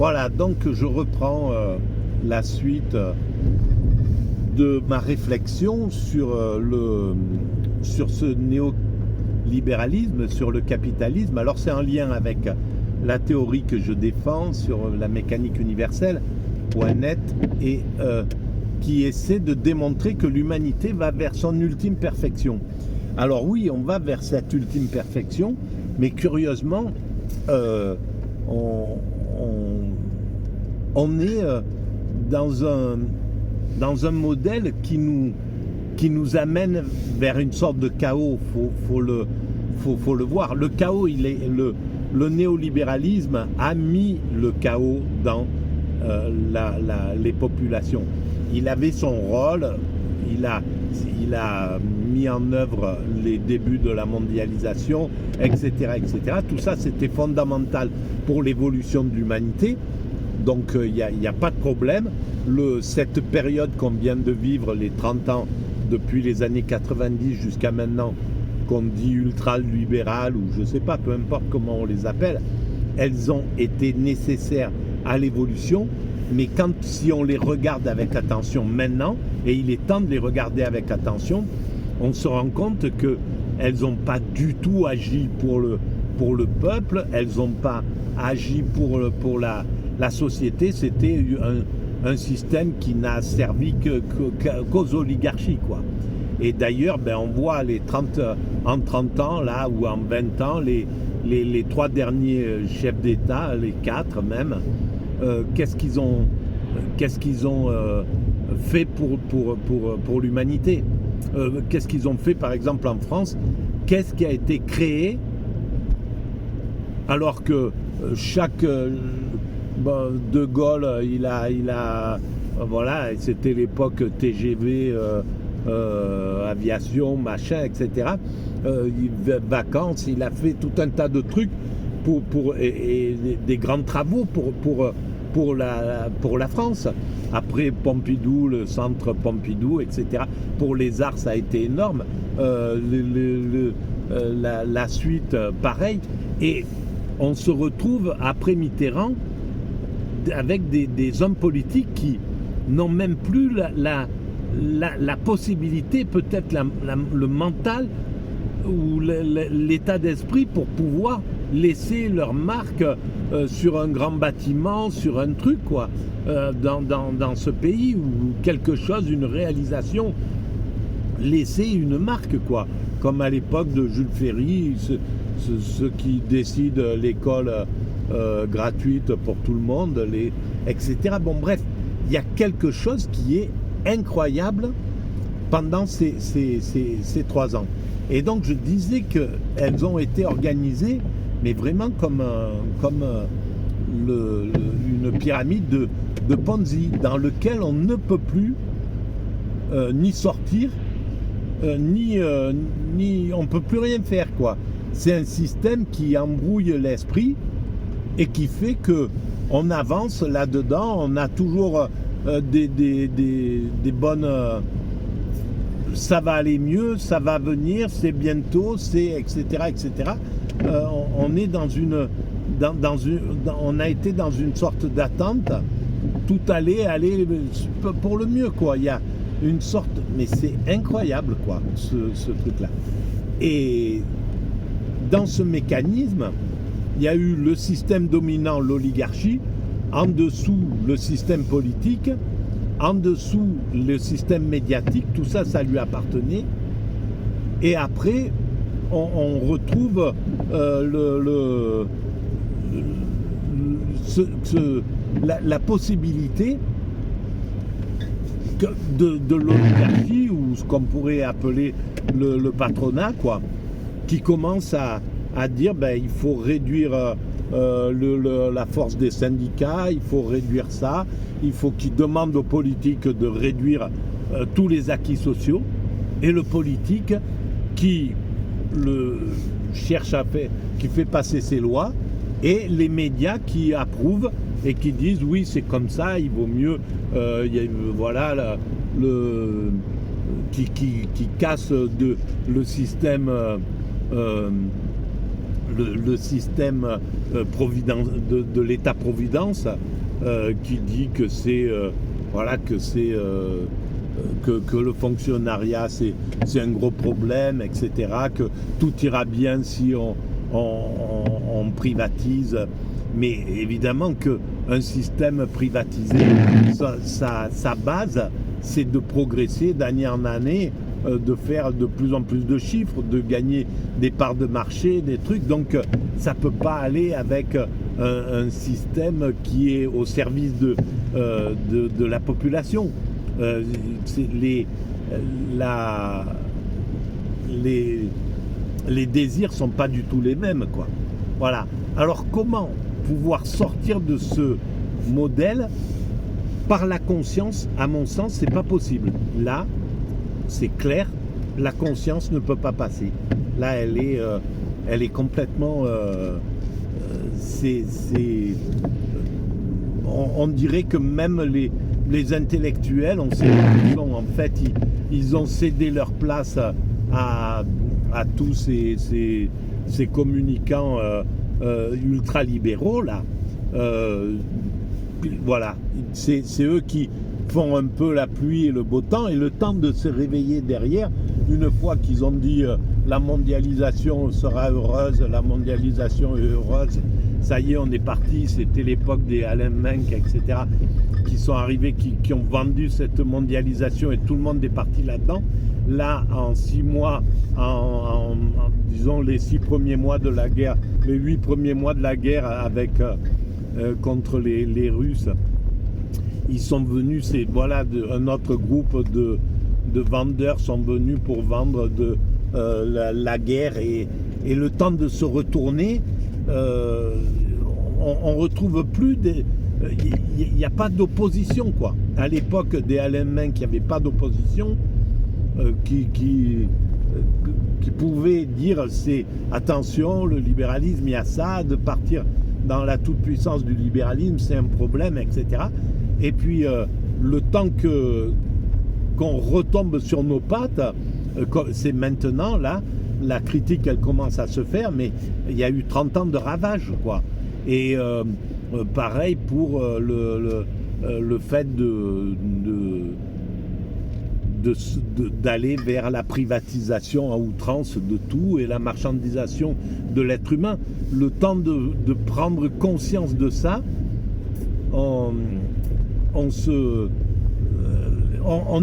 Voilà, donc je reprends la suite de ma réflexion sur ce néolibéralisme, sur le capitalisme. Alors c'est en lien avec la théorie que je défends sur la mécanique universelle, .net, et qui essaie de démontrer que l'humanité va vers son ultime perfection. Alors oui, on va vers cette ultime perfection, mais curieusement, on est dans un modèle qui nous amène vers une sorte de chaos. Faut le voir. Le chaos, le néolibéralisme a mis le chaos dans les populations. Il avait son rôle, il a mis en œuvre les débuts de la mondialisation, etc., etc. Tout ça, c'était fondamental pour l'évolution de l'humanité. Donc, il n'y a pas de problème. Cette période qu'on vient de vivre, les 30 ans, depuis les années 90 jusqu'à maintenant, qu'on dit ultra-libérales, ou je ne sais pas, peu importe comment on les appelle, elles ont été nécessaires à l'évolution. Mais si on les regarde avec attention maintenant, et il est temps de les regarder avec attention, on se rend compte qu'elles n'ont pas du tout agi pour le peuple, elles n'ont pas agi pour la société. C'était un système qui n'a servi qu'aux oligarchies, quoi. Et d'ailleurs, on voit en 30 ans, là, ou en 20 ans, les 3 derniers chefs d'État, les 4 même, qu'est-ce qu'ils ont fait pour l'humanité. Qu'est-ce qu'ils ont fait, par exemple, en France? Qu'est-ce qui a été créé alors que chaque De Gaulle, il a voilà, c'était l'époque TGV, aviation, machin, etc. Vacances, il a fait tout un tas de trucs et des grands travaux pour la France. Après Pompidou, le centre Pompidou, etc. Pour les arts, ça a été énorme. La suite, pareil. Et on se retrouve après Mitterrand avec des hommes politiques qui n'ont même plus la possibilité, peut-être le mental ou l'état d'esprit pour pouvoir laisser leur marque sur un grand bâtiment, sur un truc, quoi, dans ce pays, ou quelque chose, une réalisation, laisser une marque, quoi, comme à l'époque de Jules Ferry, ceux qui décident l'école gratuite pour tout le monde, etc. Bon, bref, il y a quelque chose qui est incroyable pendant ces 3 ans. Et donc je disais qu'elles ont été organisées, mais vraiment comme une pyramide de Ponzi, dans lequel on ne peut plus ni sortir, ni on ne peut plus rien faire, quoi. C'est un système qui embrouille l'esprit et qui fait qu'on avance là-dedans. On a toujours des bonnes... ça va aller mieux, ça va venir, c'est bientôt, etc., etc. On est on a été dans une sorte d'attente. Tout allait pour le mieux, quoi. Il y a une sorte... Mais c'est incroyable, quoi, ce truc-là. Et dans ce mécanisme, il y a eu le système dominant, l'oligarchie, en dessous le système politique, en dessous le système médiatique, tout ça, ça lui appartenait. Et après, on retrouve la possibilité de l'oligarchie, ou ce qu'on pourrait appeler le patronat, quoi, qui commence à dire il faut réduire la force des syndicats, il faut réduire ça, il faut qu'ils demandent aux politiques de réduire tous les acquis sociaux, et le politique qui qui fait passer ses lois, et les médias qui approuvent et qui disent oui, c'est comme ça, il vaut mieux voilà qui casse le système le système de l'État-providence qui dit que que le fonctionnariat c'est un gros problème, etc., que tout ira bien si on privatise. Mais évidemment qu'un système privatisé, sa base, c'est de progresser d'année en année, de faire de plus en plus de chiffres, de gagner des parts de marché, des trucs. Donc ça ne peut pas aller avec un système qui est au service de la population. Les désirs ne sont pas du tout les mêmes, quoi. Voilà. Alors comment pouvoir sortir de ce modèle par la conscience? À mon sens, c'est pas possible. Là, c'est clair, la conscience ne peut pas passer. Là, elle est complètement... on dirait que même les intellectuels, on sait qu'ils sont, en fait, ils ont cédé leur place à tous ces communicants ultra-libéraux, là. Voilà, c'est eux qui font un peu la pluie et le beau temps, et le temps de se réveiller derrière, une fois qu'ils ont dit la mondialisation sera heureuse, la mondialisation est heureuse, ça y est, on est parti, c'était l'époque des Alain Menck, etc., qui sont arrivés, qui ont vendu cette mondialisation, et tout le monde est parti là-dedans. Là, en 6 mois, disons les 6 premiers mois de la guerre, les 8 premiers mois de la guerre contre les Russes, ils sont venus, un autre groupe de vendeurs sont venus pour vendre la guerre, et le temps de se retourner, on retrouve plus il n'y a pas d'opposition, quoi. À l'époque des Alain Menck, il n'y avait pas d'opposition qui pouvait dire attention, le libéralisme, il y a ça, de partir dans la toute-puissance du libéralisme, c'est un problème, etc. Et puis, le temps qu'on retombe sur nos pattes, c'est maintenant, là, la critique, elle commence à se faire, mais il y a eu 30 ans de ravage, quoi. Et pareil pour le fait d'aller vers la privatisation à outrance de tout et la marchandisation de l'être humain. Le temps de prendre conscience de ça, on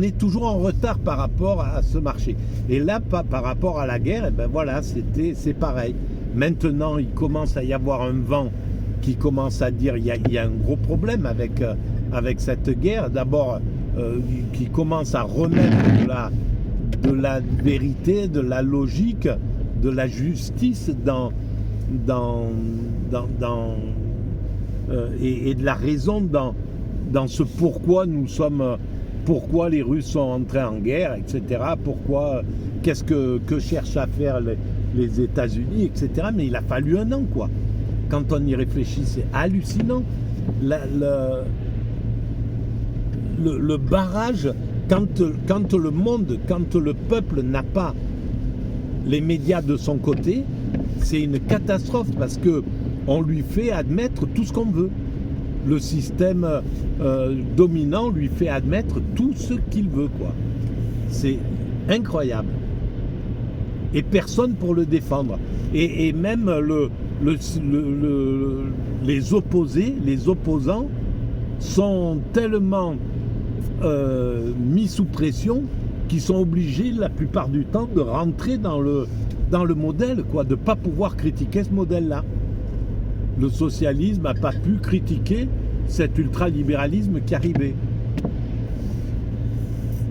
est toujours en retard par rapport à ce marché. Et là, par rapport à la guerre, et ben voilà, c'est pareil. Maintenant, il commence à y avoir un vent qui commence à dire il y a un gros problème avec cette guerre. D'abord, qui commence à remettre de la vérité, de la logique, de la justice et de la raison dans ce pourquoi pourquoi les Russes sont entrés en guerre, etc. Qu'est-ce que cherchent à faire les États-Unis, etc. Mais il a fallu un an, quoi. Quand on y réfléchit, c'est hallucinant. Le barrage, quand le monde, quand le peuple n'a pas les médias de son côté, c'est une catastrophe, parce que on lui fait admettre tout ce qu'on veut. Le système dominant lui fait admettre tout ce qu'il veut, quoi. C'est incroyable. Et personne pour le défendre. Et même les opposants sont tellement mis sous pression qu'ils sont obligés la plupart du temps de rentrer dans le modèle, quoi, de ne pas pouvoir critiquer ce modèle-là. Le socialisme n'a pas pu critiquer cet ultralibéralisme qui arrivait.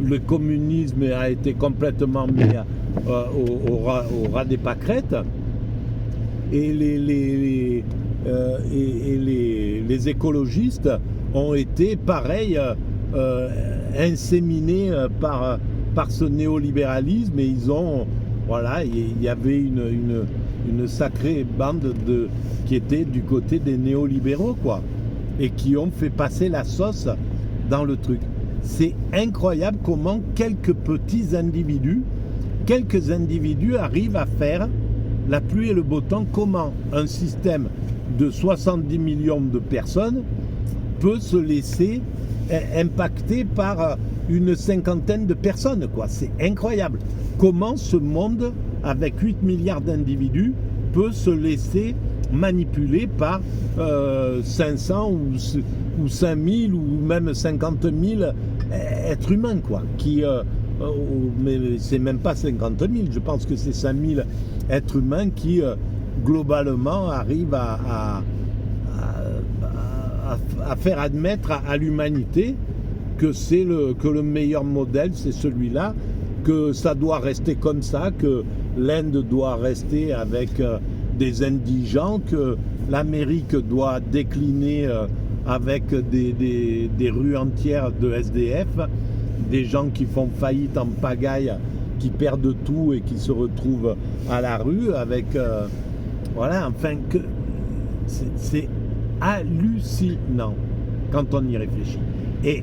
Le communisme a été complètement mis au ras des pâquerettes, et les écologistes ont été pareil, inséminés par ce néolibéralisme, et il y avait une sacrée bande qui était du côté des néolibéraux, quoi, et qui ont fait passer la sauce dans le truc. C'est incroyable comment quelques individus arrivent à faire la pluie et le beau temps, comment un système de 70 millions de personnes peut se laisser impacter par une cinquantaine de personnes, quoi. C'est incroyable. Comment ce monde, avec 8 milliards d'individus, peut se laisser manipuler par 500 ou 5000 ou même 50 000 êtres humains, quoi, mais c'est même pas 50 000, je pense que c'est 5 000 êtres humains qui globalement arrivent à faire admettre à l'humanité que le meilleur modèle c'est celui-là, que ça doit rester comme ça, que l'Inde doit rester avec des indigents, que l'Amérique doit décliner avec des rues entières de SDF, des gens qui font faillite en pagaille, qui perdent tout et qui se retrouvent à la rue avec voilà, enfin que c'est hallucinant quand on y réfléchit. Et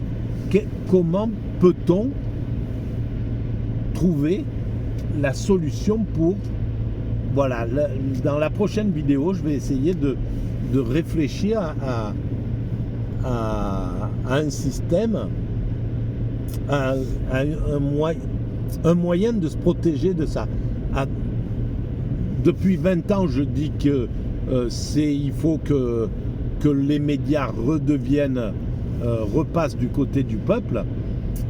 comment peut-on trouver la solution pour... Voilà, dans la prochaine vidéo, je vais essayer de réfléchir à un système, à un moyen de se protéger de ça. Depuis 20 ans, je dis que il faut que les médias repassent du côté du peuple,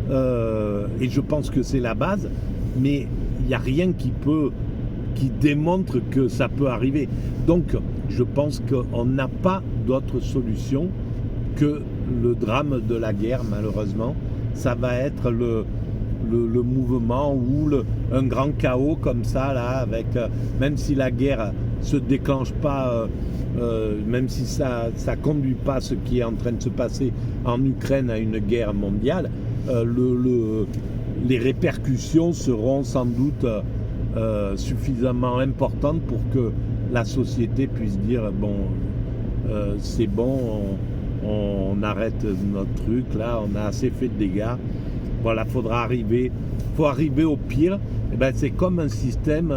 et je pense que c'est la base, mais il n'y a rien qui démontre que ça peut arriver. Donc, je pense qu'on n'a pas d'autre solution que le drame de la guerre, malheureusement. Ça va être le mouvement ou un grand chaos comme ça, là, avec même si la guerre se déclenche pas, même si ça conduit pas ce qui est en train de se passer en Ukraine à une guerre mondiale, les répercussions seront sans doute suffisamment importante pour que la société puisse dire bon, c'est bon, on arrête notre truc là, on a assez fait de dégâts, voilà, faut arriver au pire. Et ben, c'est comme un système,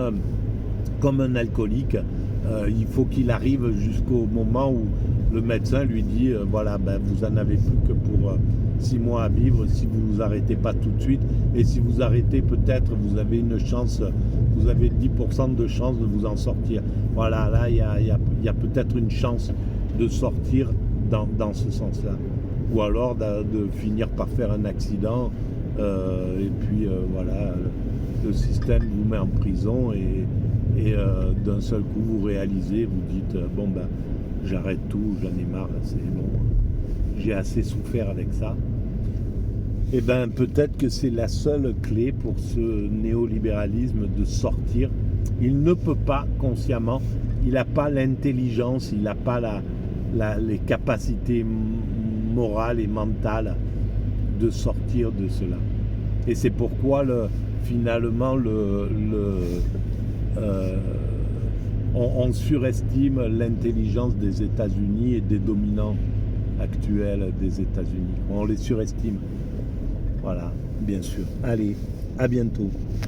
comme un alcoolique, il faut qu'il arrive jusqu'au moment où le médecin lui dit voilà, ben, vous en avez plus que pour 6 mois à vivre si vous ne vous arrêtez pas tout de suite, et si vous arrêtez, peut-être vous avez une chance, vous avez 10% de chance de vous en sortir. Voilà, là il y a peut-être une chance de sortir dans ce sens-là, ou alors de finir par faire un accident, et puis voilà, le système vous met en prison, et d'un seul coup vous réalisez, vous dites bon ben j'arrête tout, j'en ai marre, c'est bon, j'ai assez souffert avec ça. Et bien peut-être que c'est la seule clé pour ce néolibéralisme de sortir. Il ne peut pas consciemment, il n'a pas l'intelligence, il n'a pas les capacités morales et mentales de sortir de cela. Et c'est pourquoi finalement on surestime l'intelligence des États-Unis et des dominants actuels des États-Unis. On les surestime. Voilà, bien sûr. Allez, à bientôt.